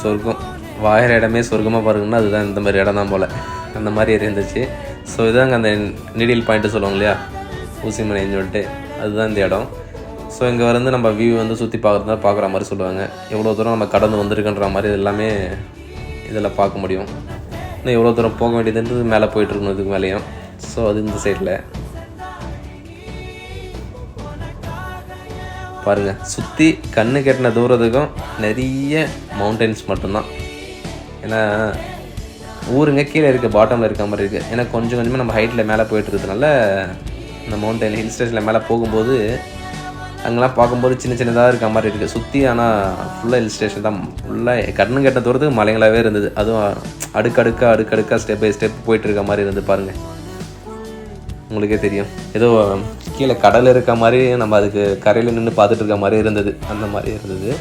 சொர்க்கம், வாயிற இடமே சொர்க்கமாக பாருங்கன்னா அதுதான் இந்த மாதிரி இடம் தான் போல், அந்த மாதிரி இருந்துச்சு. ஸோ இதாங்க அந்த நீடில் பாயிண்ட்டு சொல்லுவாங்க இல்லையா, ஊசிமனைன்னு சொல்லிட்டு, அதுதான் இந்த இடம். ஸோ இங்கே வந்து நம்ம வியூ வந்து சுற்றி பார்க்குற மாதிரி சொல்லுவாங்க. எவ்வளோ தூரம் நம்ம கடந்து வந்திருக்குன்ற மாதிரி எல்லாமே இதில் பார்க்க முடியும். இன்னும் எவ்வளோ தூரம் போக வேண்டியதுன்றது மேலே போயிட்டுருக்கணும் இதுக்கு மேலேயும். ஸோ அது இந்த சைடில் பாருங்கள், சுற்றி கண்ணு கெட்டின தூரத்துக்கும் நிறைய மவுண்டன்ஸ் மட்டும்தான். ஏன்னா ஊருங்க கீழே இருக்க பாட்டமில் இருக்க மாதிரி இருக்குது. ஏன்னா கொஞ்சம் கொஞ்சமாக நம்ம ஹைட்டில் மேலே போயிட்டு இருக்கிறதுனால இந்த மவுண்டன் ஹில் ஸ்டேஷனில் மேலே போகும்போது அங்கெல்லாம் பார்க்கும்போது சின்ன சின்னதாக இருக்க மாதிரி இருக்குது சுற்றி. ஆனால் ஃபுல்லாக ஹில் ஸ்டேஷன் தான், ஃபுல்லாக கண்ணு கெட்ட தூரத்துக்கு மலைகளாகவே இருந்தது. அதுவும் அடுக்கடுக்காக ஸ்டெப் பை ஸ்டெப் போயிட்டு இருக்க மாதிரி இருந்தது. பாருங்கள், உங்களுக்கே தெரியும், ஏதோ கீழே கடல் இருக்க மாதிரி நம்ம அதுக்கு கரையில் நின்று பார்த்துட்டு இருக்க மாதிரி இருந்தது, அந்த மாதிரி இருந்தது.